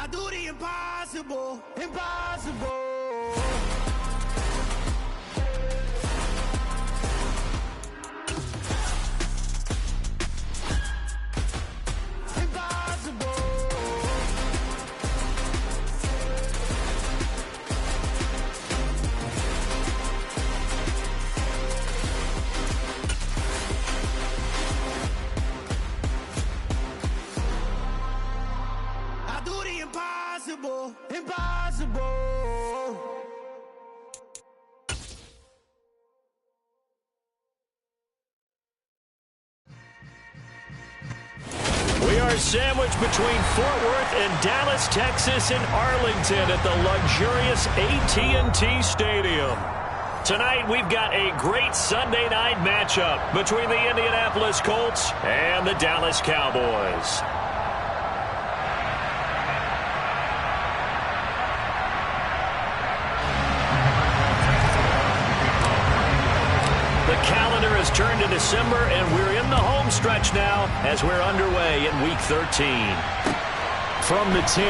I do the impossible, impossible. Impossible, impossible. We are sandwiched between Fort Worth and Dallas, Texas, and Arlington at the luxurious AT&T Stadium. Tonight, we've got a great Sunday night matchup between the Indianapolis Colts and the Dallas Cowboys. The calendar has turned to December, and we're in the home stretch now as we're underway in Week 13. From the 10.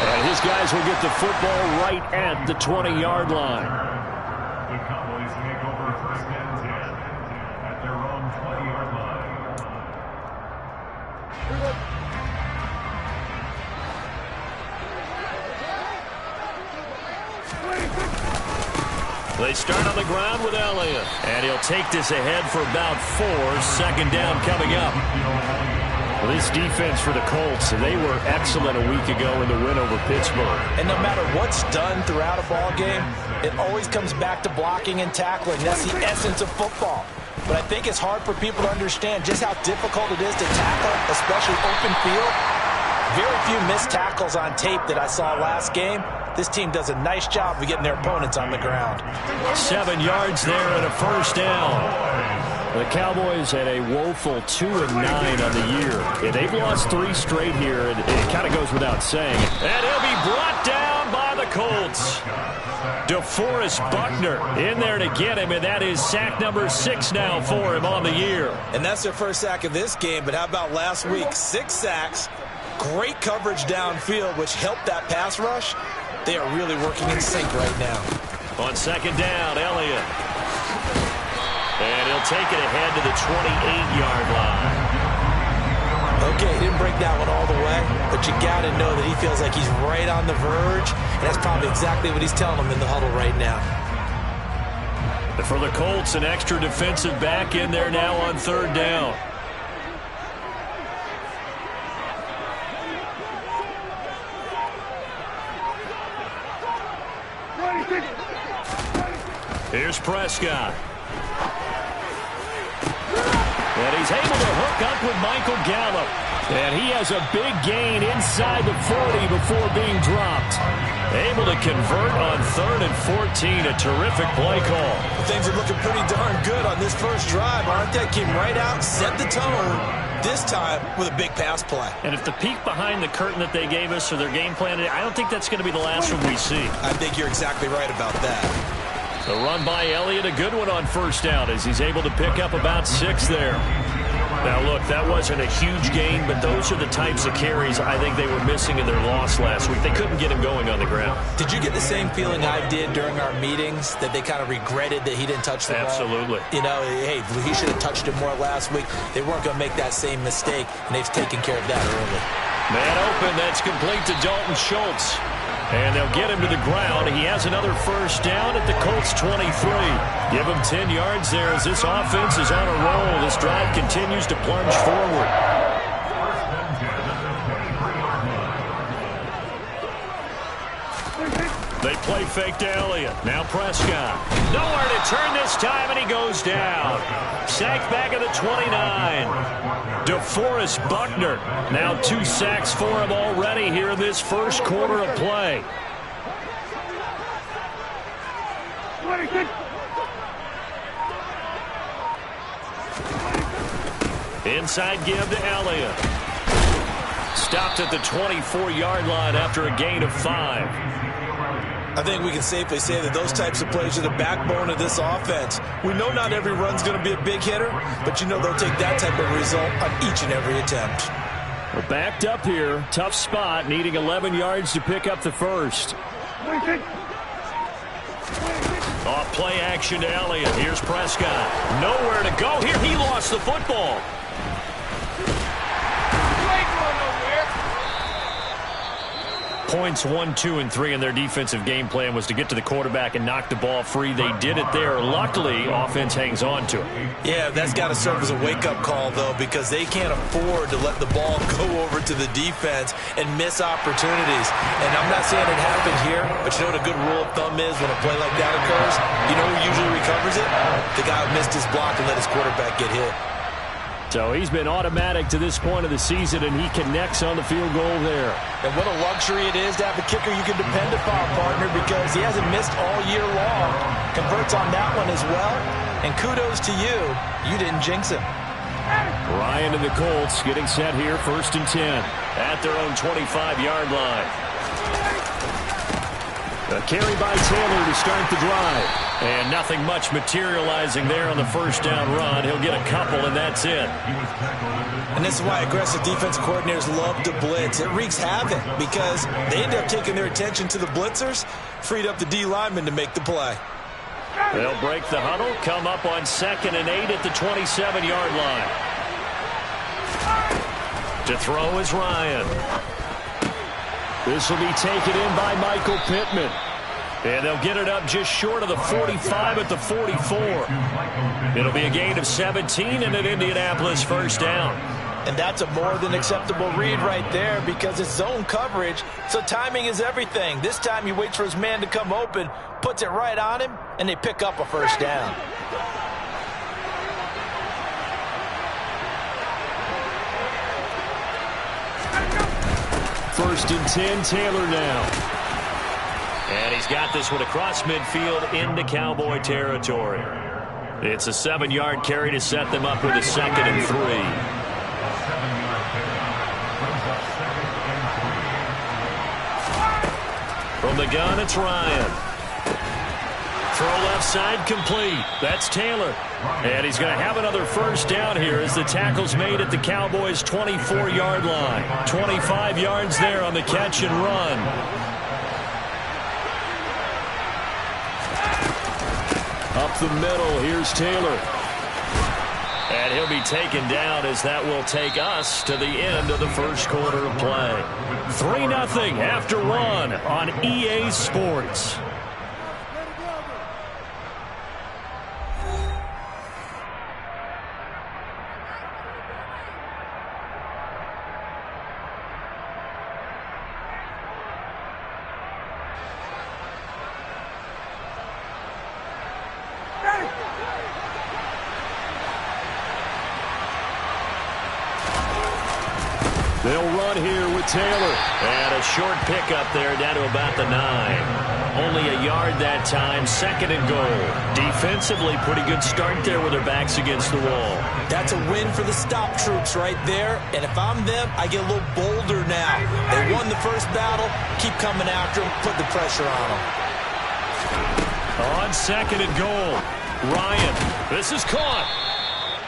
And his guys will get the football right at the 20-yard line. The Cowboys take over first and 10 at their own 20-yard line. They start on the ground with Elliott. And he'll take this ahead for about 4. Second down coming up. Well, this defense for the Colts, they were excellent a week ago in the win over Pittsburgh. And no matter what's done throughout a ball game, it always comes back to blocking and tackling. That's the essence of football. But I think it's hard for people to understand just how difficult it is to tackle, especially open field. Very few missed tackles on tape that I saw last game. This team does a nice job of getting their opponents on the ground. 7 yards there and a first down. The Cowboys had a woeful 2-9 on the year. Yeah, they've lost 3 straight here, and it kind of goes without saying. And he'll be brought down by the Colts. DeForest Buckner in there to get him, and that is sack number 6 now for him on the year. And that's their first sack of this game, but how about last week? 6 sacks, great coverage downfield, which helped that pass rush. They are really working in sync right now. On second down, Elliott. And he'll take it ahead to the 28-yard line. Okay, he didn't break that one all the way, but you got to know that he feels like he's right on the verge, and that's probably exactly what he's telling them in the huddle right now. For the Colts, an extra defensive back in there now on third down. Here's Prescott. And he's able to hook up with Michael Gallup. And he has a big gain inside the 40 before being dropped. Able to convert on 3rd and 14. A terrific play call. Things are looking pretty darn good on this first drive, aren't they? Came right out, set the tone, this time with a big pass play. And if the peek behind the curtain that they gave us or their game plan, I don't think that's going to be the last one we see. I think you're exactly right about that. The run by Elliott, a good one on first down as he's able to pick up about 6 there. Now, look, that wasn't a huge gain, but those are the types of carries I think they were missing in their loss last week. They couldn't get him going on the ground. Did you get the same feeling I did during our meetings, that they kind of regretted that he didn't touch the ball? Absolutely. You know, hey, he should have touched it more last week. They weren't going to make that same mistake, and they've taken care of that early. Man open, that's complete to Dalton Schultz. And they'll get him to the ground. He has another first down at the Colts 23. Give him 10 yards there as this offense is on a roll. This drive continues to plunge forward. They play fake to Elliott. Now Prescott. Nowhere to turn this time, and he goes down. Sacked back at the 29. DeForest Buckner. Now 2 sacks for him already here in this first quarter of play. Inside give to Elliott. Stopped at the 24-yard line after a gain of 5. I think we can safely say that those types of plays are the backbone of this offense. We know not every run's going to be a big hitter, but you know they'll take that type of result on each and every attempt. We're backed up here. Tough spot, needing 11 yards to pick up the first. Off play action to Elliott. Here's Prescott. Nowhere to go here. He lost the football. Points 1, 2, and 3 in their defensive game plan was to get to the quarterback and knock the ball free. They did it there. Luckily, offense hangs on to it. Yeah, that's got to serve as a wake-up call, though, because they can't afford to let the ball go over to the defense and miss opportunities. And I'm not saying it happened here, but you know what a good rule of thumb is when a play like that occurs? You know who usually recovers it? The guy who missed his block and let his quarterback get hit. So he's been automatic to this point of the season, and he connects on the field goal there. And what a luxury it is to have a kicker you can depend upon, partner, because he hasn't missed all year long. Converts on that one as well. And kudos to you. You didn't jinx him. Ryan and the Colts getting set here, 1st and 10 at their own 25-yard line. A carry by Taylor to start the drive. And nothing much materializing there on the first down run. He'll get a couple, and that's it. And this is why aggressive defense coordinators love to blitz. It wreaks havoc because they end up taking their attention to the blitzers, freed up the D lineman to make the play. They'll break the huddle, come up on 2nd and 8 at the 27-yard line. To throw is Ryan. This will be taken in by Michael Pittman. And they'll get it up just short of the 45 at the 44. It'll be a gain of 17 and an Indianapolis first down. And that's a more than acceptable read right there because it's zone coverage, so timing is everything. This time he waits for his man to come open, puts it right on him, and they pick up a first down. First and 10, Taylor now. And he's got this one across midfield into Cowboy territory. It's a 7-yard carry to set them up with a 2nd and 3. From the gun, it's Ryan. Throw left side complete. That's Taylor. And he's going to have another first down here as the tackle's made at the Cowboys' 24-yard line. 25 yards there on the catch and run. Up the middle, here's Taylor. And he'll be taken down as that will take us to the end of the first quarter of play. 3-0 after 1 on EA Sports. They'll run here with Taylor. And a short pickup there down to about the 9. Only a yard that time, 2nd and goal. Defensively, pretty good start there with their backs against the wall. That's a win for the stop troops right there. And if I'm them, I get a little bolder now. They won the first battle. Keep coming after them. Put the pressure on them. On 2nd and goal. Ryan. This is caught.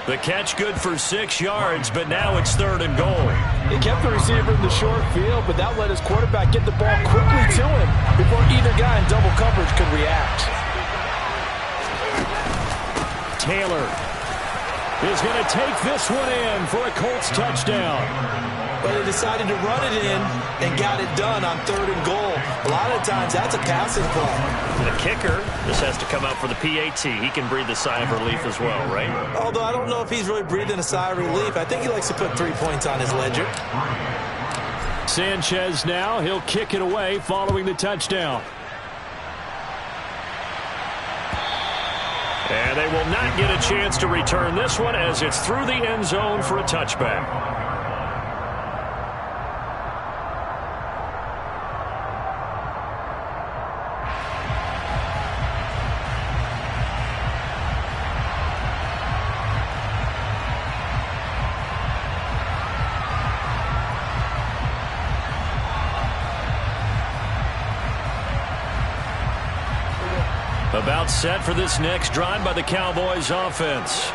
The catch good for 6 yards, but now it's 3rd and goal. He kept the receiver in the short field, but that let his quarterback get the ball quickly to him before either guy in double coverage could react. Taylor is going to take this one in for a Colts touchdown. But they decided to run it in and got it done on 3rd and goal. A lot of times that's a passing play. The kicker just has to come out for the PAT. He can breathe a sigh of relief as well, right? Although I don't know if he's really breathing a sigh of relief. I think he likes to put 3 points on his ledger. Sanchez now. He'll kick it away following the touchdown. And they will not get a chance to return this one as it's through the end zone for a touchback. About set for this next drive by the Cowboys offense.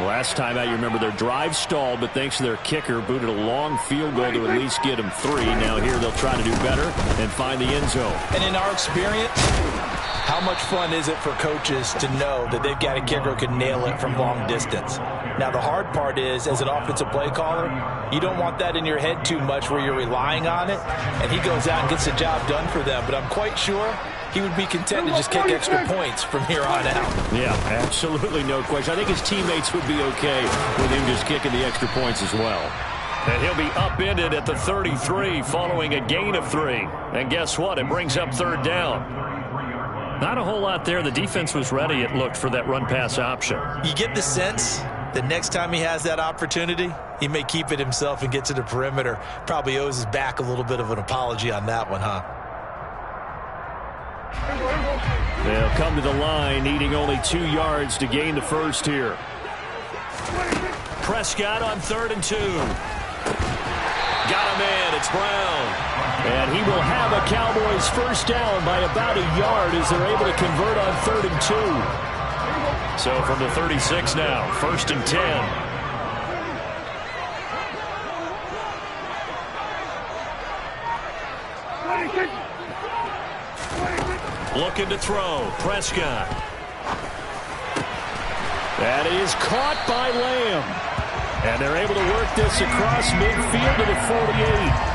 Last time out, you remember their drive stalled, but thanks to their kicker, booted a long field goal to at least get them 3. Now here they'll try to do better and find the end zone. And in our experience, how much fun is it for coaches to know that they've got a kicker who can nail it from long distance? Now, the hard part is, as an offensive play caller, you don't want that in your head too much where you're relying on it, and he goes out and gets the job done for them. But I'm quite sure he would be content to just kick extra points from here on out. Yeah, absolutely no question. I think his teammates would be okay with him just kicking the extra points as well. And he'll be upended at the 33 following a gain of 3. And guess what? It brings up 3rd down. Not a whole lot there. The defense was ready, it looked, for that run-pass option. You get the sense that next time he has that opportunity, he may keep it himself and get to the perimeter. Probably owes his back a little bit of an apology on that one, huh? They'll come to the line, needing only 2 yards to gain the first here. Prescott on 3rd and 2. Got him in. It's Brown. And he will have a Cowboys first down by about a yard as they're able to convert on 3rd and 2. So from the 36 now, 1st and 10. Looking to throw. Prescott. That is caught by Lamb. And they're able to work this across midfield to the 48.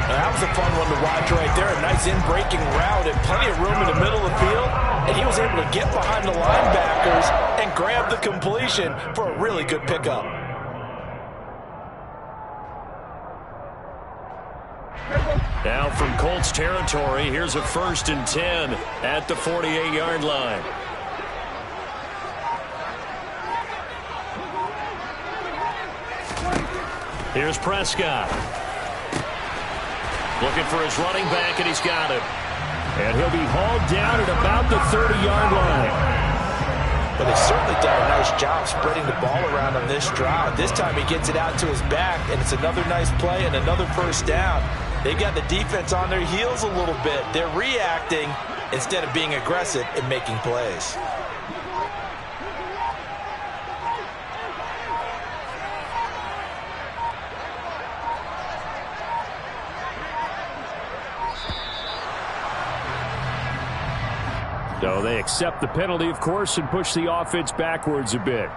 That was a fun one to watch right there. A nice in-breaking route and plenty of room in the middle of the field. And he was able to get behind the linebackers and grab the completion for a really good pickup. Now from Colts territory, here's a 1st and 10 at the 48-yard line. Here's Prescott. Looking for his running back, and he's got him. And he'll be hauled down at about the 30-yard line. But they've certainly done a nice job spreading the ball around on this drive. This time he gets it out to his back, and it's another nice play and another first down. They've got the defense on their heels a little bit. They're reacting instead of being aggressive and making plays. So they accept the penalty, of course, and push the offense backwards a bit.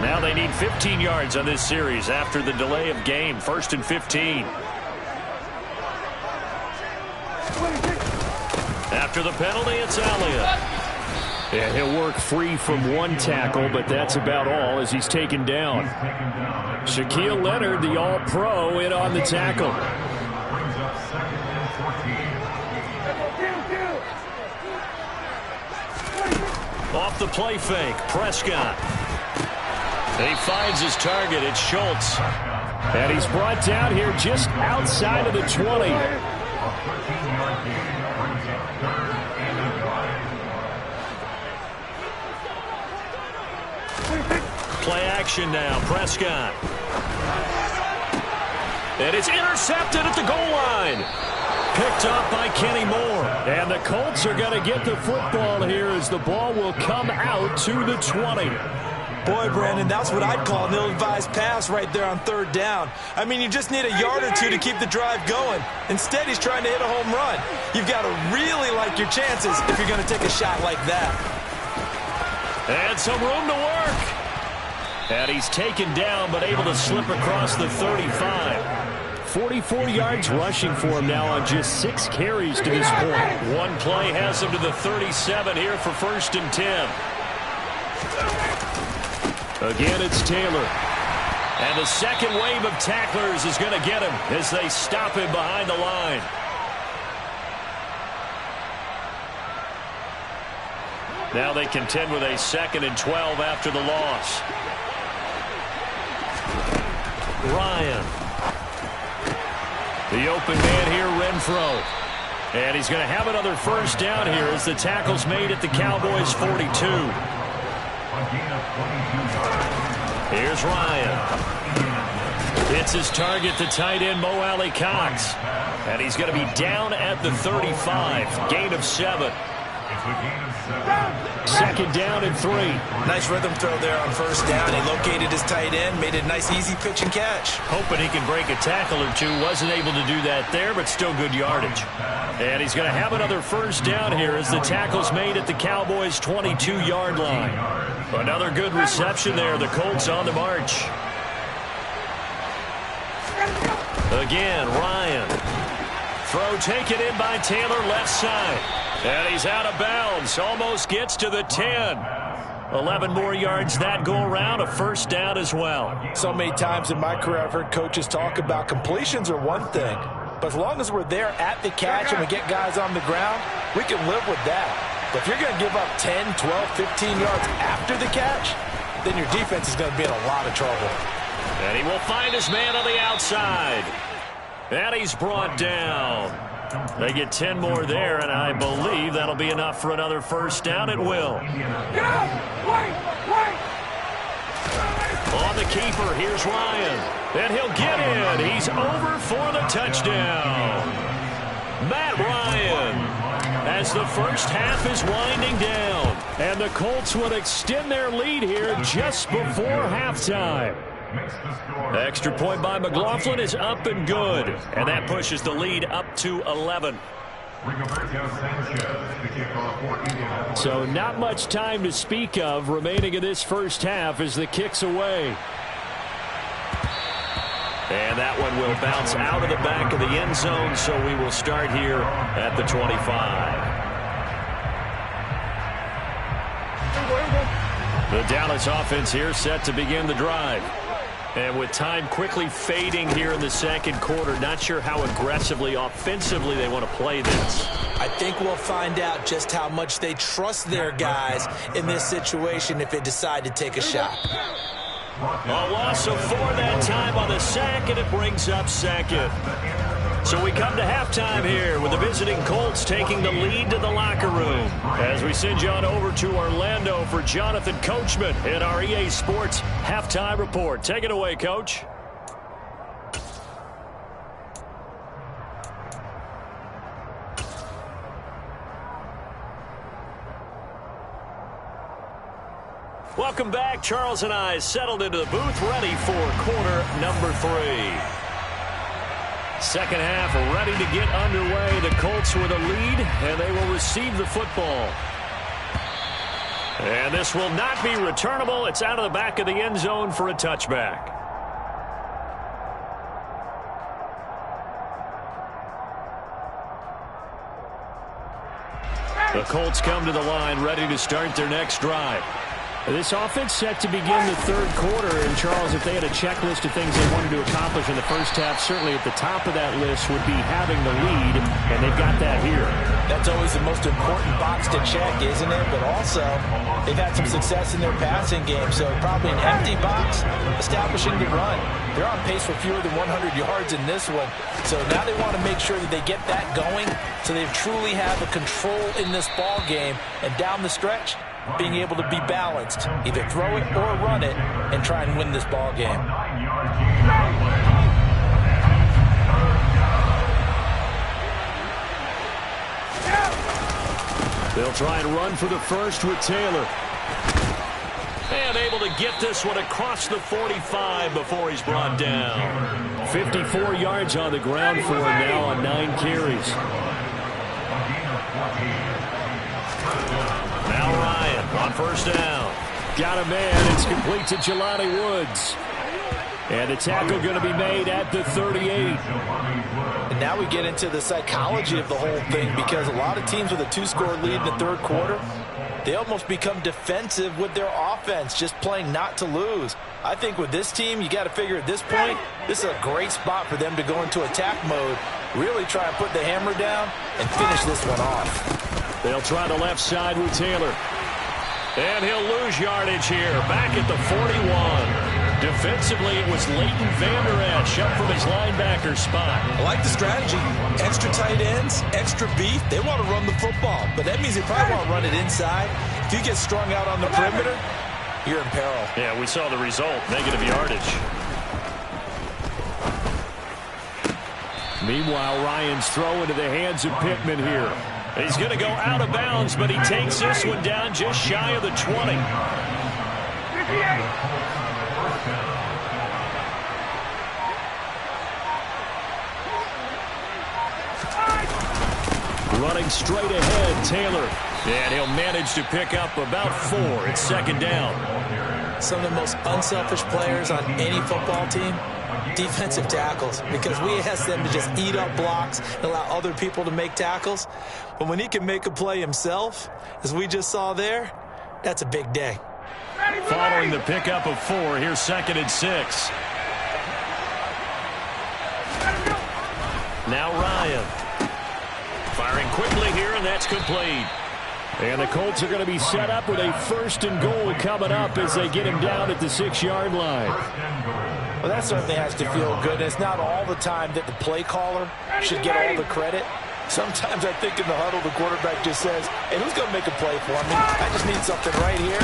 Now they need 15 yards on this series after the delay of game. 1st and 15. After the penalty, it's Elliott. And he'll work free from one tackle, but that's about all as he's taken down. Shaquille Leonard, the All-Pro, in on the tackle. Brings up 2nd and 14. Off the play fake, Prescott. He finds his target. It's Schultz. And he's brought down here just outside of the 20. Play action now, Prescott. And it's intercepted at the goal line. Picked up by Kenny Moore. And the Colts are going to get the football here as the ball will come out to the 20. Boy, Brandon, that's what I'd call an ill-advised pass right there on 3rd down. I mean, you just need a yard or two to keep the drive going. Instead, he's trying to hit a home run. You've got to really like your chances if you're going to take a shot like that. And some room to work. And he's taken down, but able to slip across the 35. 44 yards rushing for him now on just 6 carries to this point. One play has him to the 37 here for 1st and 10. Again, it's Taylor. And the second wave of tacklers is going to get him as they stop him behind the line. Now they contend with a 2nd and 12 after the loss. Ryan. The open man here, Renfro. And he's going to have another first down here as the tackle's made at the Cowboys 42. Here's Ryan. Hits his target, the tight end, Mo Alley Cox. And he's going to be down at the 35. Gain of 7. Second down and 3. Nice rhythm throw there on first down. He located his tight end, made a nice easy pitch and catch. Hoping he can break a tackle or two. Wasn't able to do that there, but still good yardage. And he's going to have another first down here as the tackle's made at the Cowboys' 22-yard line. Another good reception there. The Colts on the march. Again, Ryan. Throw taken in by Taylor, left side. And he's out of bounds. Almost gets to the 10. 11 more yards that go around. A first down as well. So many times in my career I've heard coaches talk about completions are one thing. But as long as we're there at the catch and we get guys on the ground, we can live with that. But if you're going to give up 10, 12, 15 yards after the catch, then your defense is going to be in a lot of trouble. And he will find his man on the outside. And he's brought down. They get 10 more there, and I believe that'll be enough for another first down. It will. On the keeper, here's Ryan. And he'll get in. He's over for the touchdown. Matt Ryan, as the first half is winding down. And the Colts would extend their lead here just before halftime. Extra point by McLaughlin is up and good. And that pushes the lead up to 11. So not much time to speak of remaining in this first half as the kick's away. And that one will bounce out of the back of the end zone, so we will start here at the 25. The Dallas offense here set to begin the drive. And with time quickly fading here in the second quarter, not sure how aggressively, offensively they want to play this. I think we'll find out just how much they trust their guys in this situation if they decide to take a shot. A loss of 4 that time on the sack, and it brings up second. So we come to halftime here with the visiting Colts taking the lead to the locker room. As we send you on over to Orlando for Jonathan Coachman in our EA Sports Halftime Report. Take it away, Coach. Welcome back. Charles and I settled into the booth, ready for quarter number 3. Second half ready to get underway. The Colts with a lead, and they will receive the football. And this will not be returnable. It's out of the back of the end zone for a touchback. The Colts come to the line, ready to start their next drive. This offense set to begin the third quarter. And, Charles, if they had a checklist of things they wanted to accomplish in the first half, certainly at the top of that list would be having the lead, and they've got that here. That's always the most important box to check, isn't it? But also, they've had some success in their passing game, so probably an empty box establishing the run. They're on pace for fewer than 100 yards in this one, so now they want to make sure that they get that going so they truly have a control in this ball game, and down the stretch, being able to be balanced, either throw it or run it, and try and win this ball game. They'll try and run for the first with Taylor. And able to get this one across the 45 before he's brought down. 54 yards on the ground for him now on 9 carries. Now Ryan on first down. Got a man. It's complete to Jelani Woods. And the tackle going to be made at the 38. And now we get into the psychology of the whole thing, because a lot of teams with a 2-score lead in the third quarter, they almost become defensive with their offense, just playing not to lose. I think with this team, you got to figure at this point, this is a great spot for them to go into attack mode, really try and put the hammer down and finish this one off. They'll try the left side with Taylor. And he'll lose yardage here, back at the 41. Defensively, it was Leighton Vander Esch up from his linebacker spot. I like the strategy. Extra tight ends, extra beef. They want to run the football, but that means they probably want to run it inside. If you get strung out on the perimeter, you're in peril. Yeah, we saw the result, negative yardage. Meanwhile, Ryan's throw into the hands of Pittman here. He's going to go out of bounds, but he takes this one down just shy of the 20. Running straight ahead, Taylor. And he'll manage to pick up about 4. It's second down. Some of the most unselfish players on any football team, defensive tackles, because we ask them to just eat up blocks and allow other people to make tackles. But when he can make a play himself, as we just saw there, that's a big day. Following the pickup of 4, here's second and 6. Now Ryan. Firing quickly here, and that's complete. And the Colts are going to be set up with a 1st and goal coming up as they get him down at the 6-yard line. Well, that certainly has to feel good. It's not all the time that the play caller should get all the credit. Sometimes I think in the huddle, the quarterback just says, hey, who's going to make a play for me? I just need something right here.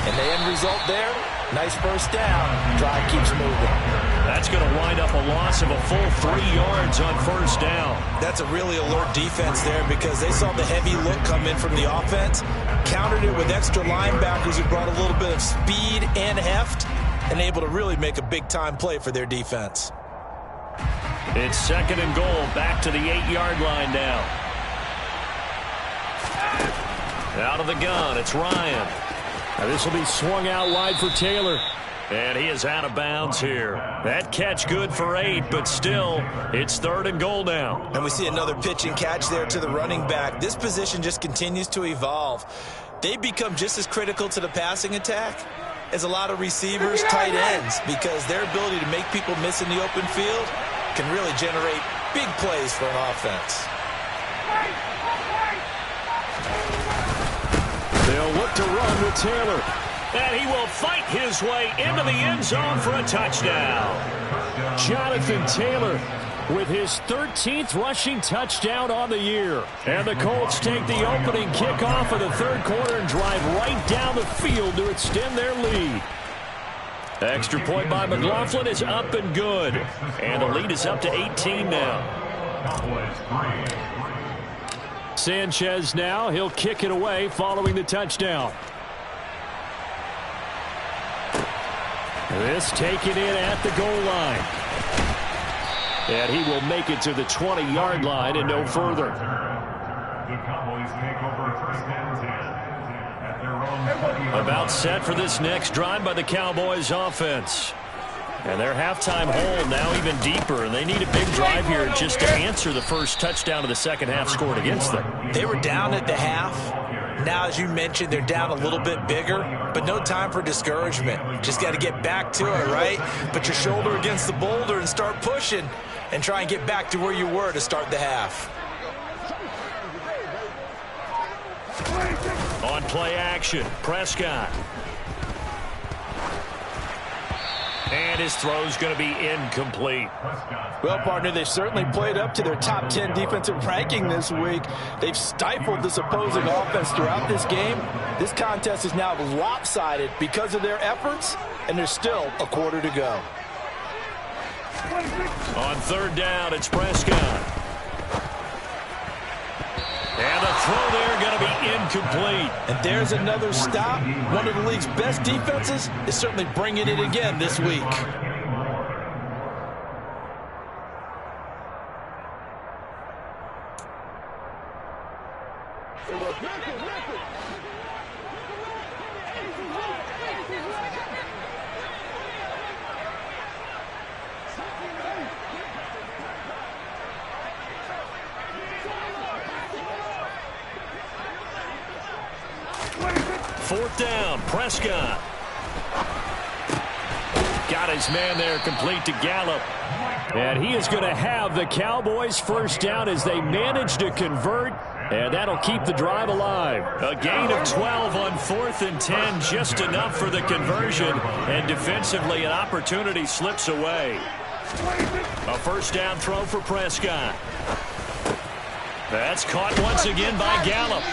And the end result there, nice first down. Drive keeps moving. That's going to wind up a loss of a full 3 yards on first down. That's a really alert defense there because they saw the heavy look come in from the offense, countered it with extra linebackers who brought a little bit of speed and heft, and able to really make a big-time play for their defense. It's second and goal, back to the 8-yard line now. Out of the gun, it's Ryan. Now this will be swung out wide for Taylor. And he is out of bounds here. That catch good for 8, but still, it's third and goal now. And we see another pitch and catch there to the running back. This position just continues to evolve. They become just as critical to the passing attack as a lot of receivers, tight ends, because their ability to make people miss in the open field can really generate big plays for an offense. They'll look to run with Taylor. And he will fight his way into the end zone for a touchdown. Jonathan Taylor with his 13th rushing touchdown on the year. And the Colts take the opening kickoff of the third quarter and drive right down the field to extend their lead. Extra point by McLaughlin is up and good. And the lead is up to 18 now. Sanchez now, he'll kick it away following the touchdown. This taken in at the goal line. And he will make it to the 20-yard line and no further. The Cowboys take over first and 10 at their own 20. About set for this next drive by the Cowboys offense. And their halftime hole now even deeper, and they need a big drive here just to answer the first touchdown of the second half scored against them. They were down at the half. Now, as you mentioned, they're down a little bit bigger, but no time for discouragement. Just got to get back to it, right? Put your shoulder against the boulder and start pushing and try and get back to where you were to start the half. On play action, Prescott. And his throw's going to be incomplete. Well, partner, they've certainly played up to their top 10 defensive ranking this week. They've stifled this opposing offense throughout this game. This contest is now lopsided because of their efforts, and there's still a quarter to go. On third down, it's Prescott. And the throw there going to be incomplete. And there's another stop. One of the league's best defenses is certainly bringing it again this week. Fourth down, Prescott. Got his man there, complete to Gallup. And he is going to have the Cowboys first down as they manage to convert, and that'll keep the drive alive. A gain of 12 on 4th and 10, just enough for the conversion, and defensively an opportunity slips away. A first down throw for Prescott. That's caught once again by Gallup.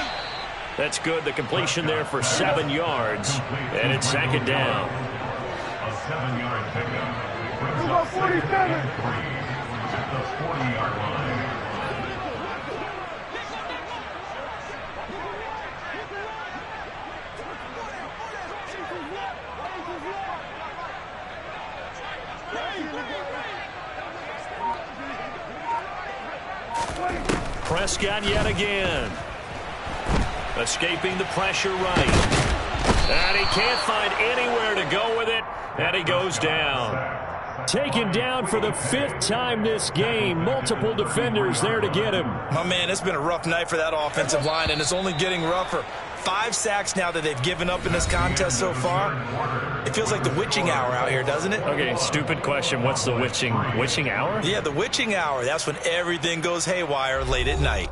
That's good. The completion there for 7 yards. And it's 2nd down. A 7-yard pickup brings up 2nd and 3 at the 40-yard line. Prescott yet again. Escaping the pressure right. And he can't find anywhere to go with it. And he goes down. Taken down for the 5th time this game. Multiple defenders there to get him. My man, it's been a rough night for that offensive line, and it's only getting rougher. 5 sacks now that they've given up in this contest so far. It feels like the witching hour out here, doesn't it? Okay, stupid question. What's the witching hour? Yeah, the witching hour. That's when everything goes haywire late at night.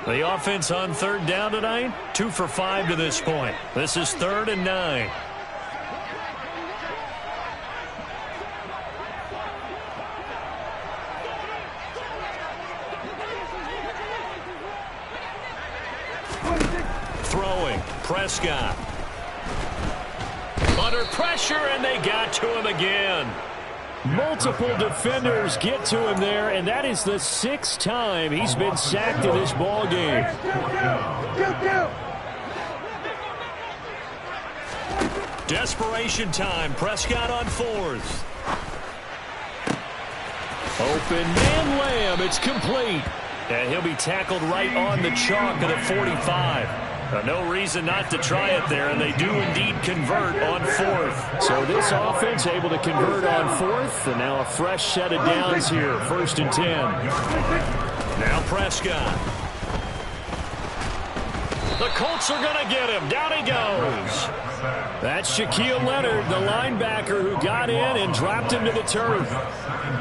The offense on 3rd down tonight, 2 for 5 to this point. This is 3rd and 9. Throwing, Prescott. Under pressure, and they got to him again. Multiple defenders get to him there, and that is the 6th time he's been sacked in this ball game. Desperation time. Prescott on 4th. Open man Lamb. It's complete. And he'll be tackled right on the chalk of the 45. No reason not to try it there, and they do indeed convert on 4th. So this offense able to convert on 4th, and now a fresh set of downs here, 1st and 10. Now Prescott. The Colts are going to get him. Down he goes. That's Shaquille Leonard, the linebacker who got in and dropped him to the turf.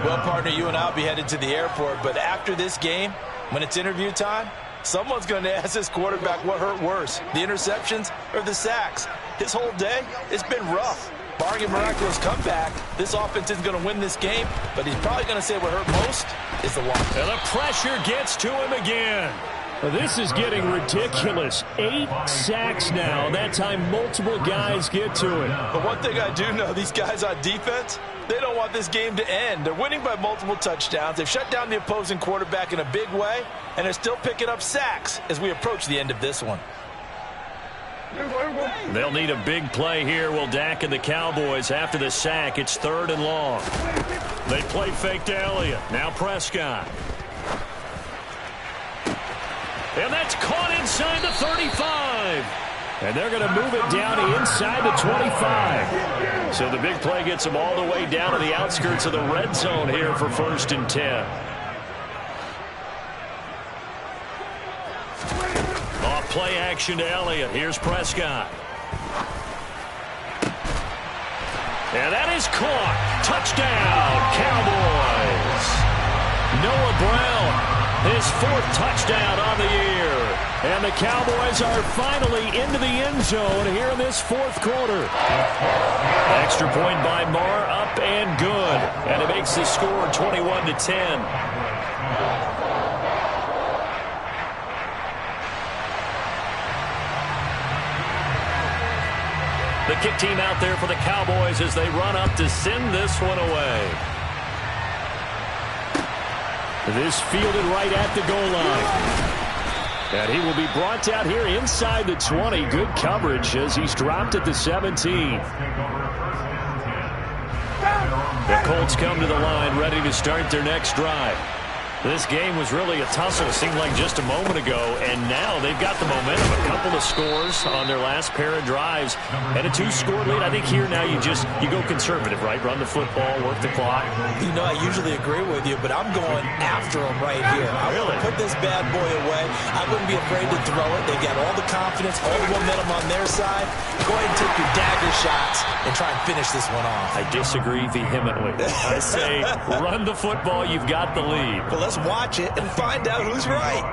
Well, partner, you and I will be headed to the airport, but after this game, when it's interview time, someone's going to ask this quarterback what hurt worse, the interceptions or the sacks. His whole day, it's been rough. Barring a miraculous comeback, this offense isn't going to win this game, but he's probably going to say what hurt most is the loss. And the pressure gets to him again. This is getting ridiculous. 8 sacks now. That time multiple guys get to it. But one thing I do know, these guys on defense, they don't want this game to end. They're winning by multiple touchdowns. They've shut down the opposing quarterback in a big way, and they're still picking up sacks as we approach the end of this one. They'll need a big play here. Will Dak and the Cowboys after the sack. It's 3rd and long. They play fake to Elliott. Now Prescott. And that's caught inside the 35. And they're going to move it down to inside the 25. So the big play gets them all the way down to the outskirts of the red zone here for 1st and 10. Off play action to Elliott. Here's Prescott. And that is caught. Touchdown, Cowboys. Noah Brown. His 4th touchdown on the year. And the Cowboys are finally into the end zone here in this 4th quarter. Extra point by Marr, up and good. And it makes the score 21-10. The kick team out there for the Cowboys as they run up to send this one away. This fielded right at the goal line. And he will be brought down here inside the 20. Good coverage as he's dropped at the 17. The Colts come to the line ready to start their next drive. This game was really a tussle, it seemed like just a moment ago, and now they've got the momentum. A couple of scores on their last pair of drives, and a 2-score lead. I think here now you go conservative, right? Run the football, work the clock. You know, I usually agree with you, but I'm going after them right here. I Really? want to put this bad boy away. I wouldn't be afraid to throw it. They've got all the confidence, all the momentum on their side. Go ahead and take your dagger shots and try and finish this one off. I disagree vehemently. I say run the football, you've got the lead. But let's watch it and find out who's right.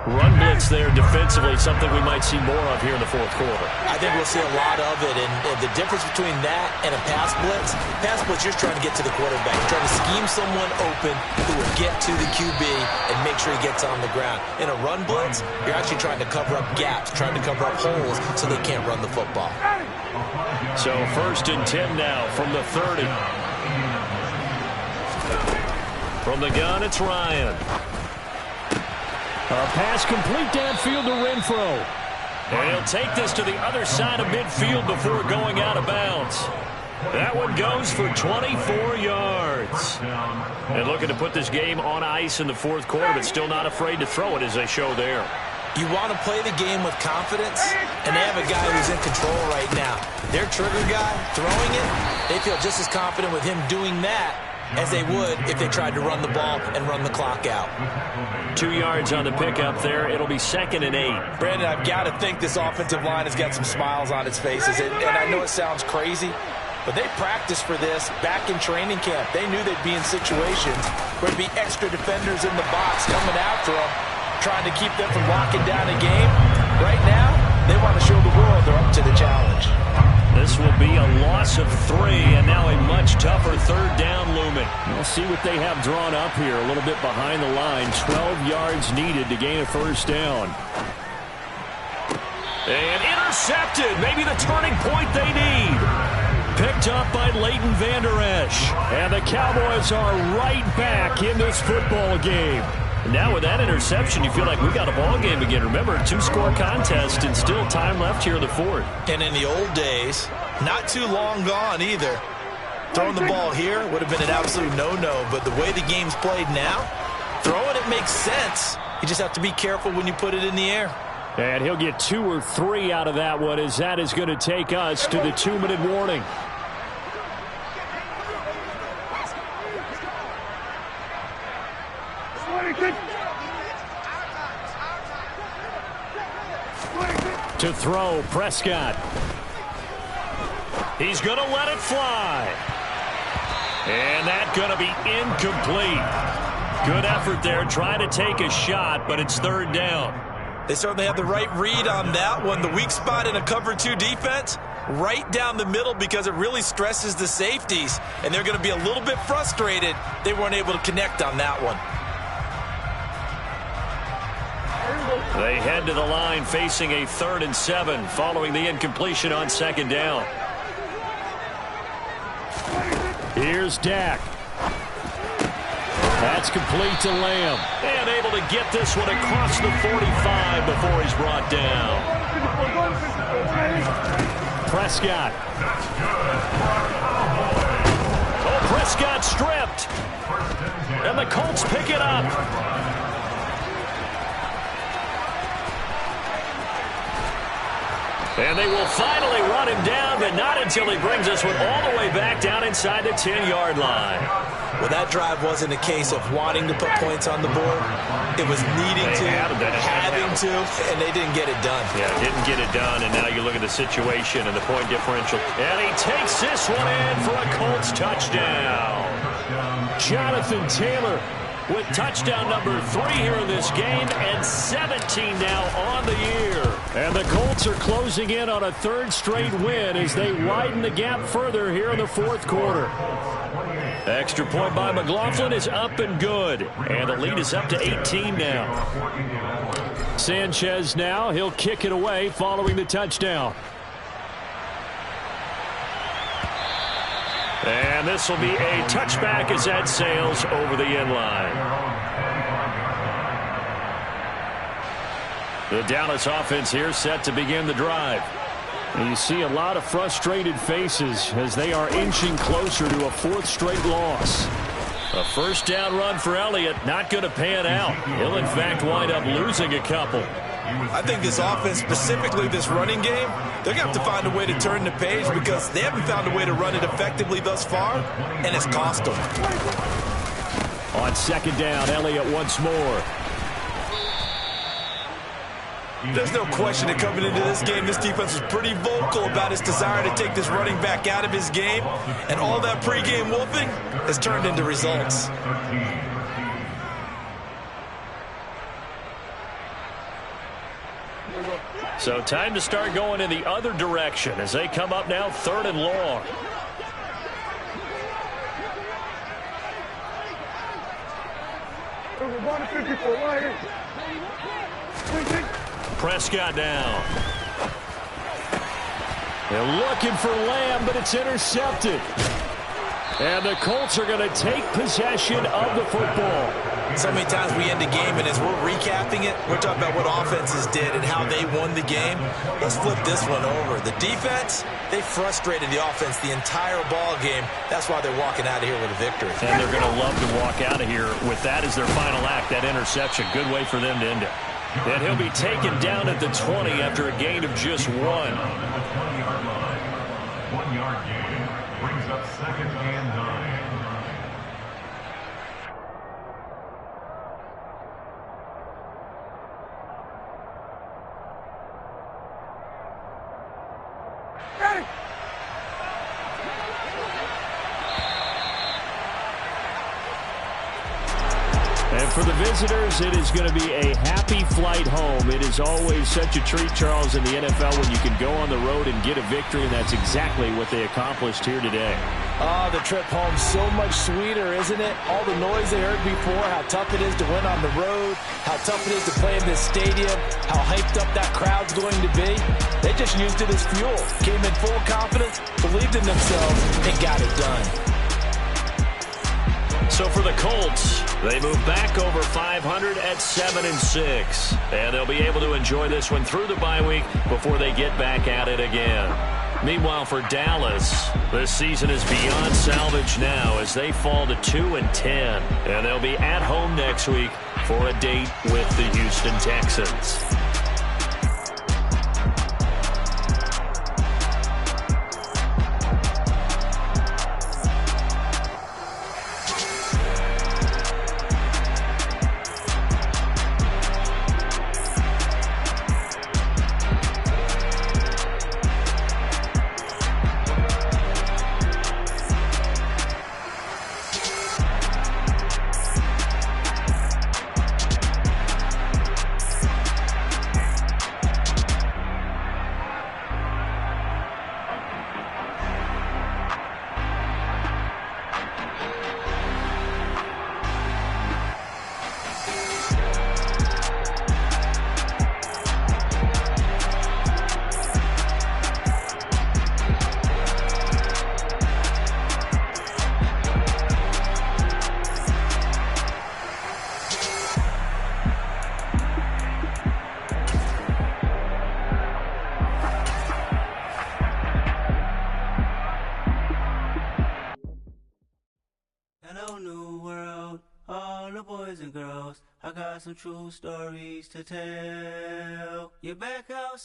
Run blitz there defensively, something we might see more of here in the fourth quarter. I think we'll see a lot of it, and the difference between that and a pass blitz, you're just trying to get to the quarterback. You're trying to scheme someone open who will get to the QB and make sure he gets on the ground. In a run blitz, you're actually trying to cover up gaps, trying to cover up holes so they can't run the football. So 1st and 10 now from the 30. From the gun, it's Ryan. A pass complete downfield to Renfro. And he'll take this to the other side of midfield before going out of bounds. That one goes for 24 yards. And looking to put this game on ice in the fourth quarter, but still not afraid to throw it as they show there. You want to play the game with confidence, and they have a guy who's in control right now. Their trigger guy, throwing it, they feel just as confident with him doing that as they would if they tried to run the ball and run the clock out. 2 yards on the pickup there. It'll be 2nd and 8. Brandon, I've got to think this offensive line has got some smiles on its faces. And I know it sounds crazy, but they practiced for this back in training camp. They knew they'd be in situations where there'd be extra defenders in the box coming after them, trying to keep them from locking down a game. Right now, they want to show the world they're up to the challenge. This will be a loss of 3, and now a much tougher 3rd down looming. We'll see what they have drawn up here. A little bit behind the line. 12 yards needed to gain a 1st down. And intercepted. Maybe the turning point they need. Picked up by Leighton Vander Esch. And the Cowboys are right back in this football game. Now with that interception, you feel like we got a ball game again. Remember, 2-score contest and still time left here in the fourth. And in the old days, not too long gone either, throwing the ball here would have been an absolute no-no. But the way the game's played now, throwing it makes sense. You just have to be careful when you put it in the air. And he'll get 2 or 3 out of that one, as that is going to take us to the 2-minute warning. To throw, Prescott. He's going to let it fly. And that's going to be incomplete. Good effort there, trying to take a shot, but it's 3rd down. They certainly have the right read on that one. The weak spot in a cover 2 defense, right down the middle, because it really stresses the safeties. And they're going to be a little bit frustrated they weren't able to connect on that one. They head to the line facing a 3rd and 7 following the incompletion on 2nd down. Here's Dak. That's complete to Lamb. And able to get this one across the 45 before he's brought down. Prescott. Oh, Prescott stripped. And the Colts pick it up. And they will finally run him down, but not until he brings this one all the way back down inside the 10-yard line. Well, that drive wasn't a case of wanting to put points on the board. It was needing to, having to, and they didn't get it done. Yeah, didn't get it done, and now you look at the situation and the point differential. And he takes this one in for a Colts touchdown. Jonathan Taylor with touchdown number 3 here in this game, and 17 now on the year. And the Colts are closing in on a 3rd straight win as they widen the gap further here in the fourth quarter. Extra point by McLaughlin is up and good, and the lead is up to 18 now. Sanchez now, he'll kick it away following the touchdown. And this will be a touchback as that sails over the end line. The Dallas offense here set to begin the drive. And you see a lot of frustrated faces as they are inching closer to a 4th straight loss. A 1st down run for Elliott, not going to pan out. He'll, in fact, wind up losing a couple. I think this offense, specifically this running game, they're going to have to find a way to turn the page because they haven't found a way to run it effectively thus far, and it's cost them. On 2nd down, Elliott once more. There's no question that coming into this game, this defense was pretty vocal about its desire to take this running back out of his game, and all that pregame wolfing has turned into results. So time to start going in the other direction as they come up now 3rd and long. Prescott down. They're looking for Lamb, but it's intercepted. And the Colts are going to take possession of the football. So many times we end a game, and as we're recapping it, we're talking about what offenses did and how they won the game. Let's flip this one over. The defense, they frustrated the offense the entire ball game. That's why they're walking out of here with a victory. And they're going to love to walk out of here with that as their final act, that interception. Good way for them to end it. And he'll be taken down at the 20 after a gain of just 1. 20-yard line. 1-yard gain brings up 2nd and 9. And for the visitors, it is going to be a happy flight home. It is always such a treat, Charles, in the NFL when you can go on the road and get a victory, and that's exactly what they accomplished here today. The trip home so much sweeter, isn't it? All the noise they heard before, how tough it is to win on the road, how tough it is to play in this stadium, how hyped up that crowd's going to be. They just used it as fuel, came in full confidence, believed in themselves, and got it done. So for the Colts, they move back over 500 at 7-6. And they'll be able to enjoy this one through the bye week before they get back at it again. Meanwhile, for Dallas, this season is beyond salvage now as they fall to 2-10. And they'll be at home next week for a date with the Houston Texans. Hello, new world, all the boys and girls. I got some true stories to tell. You're back outside.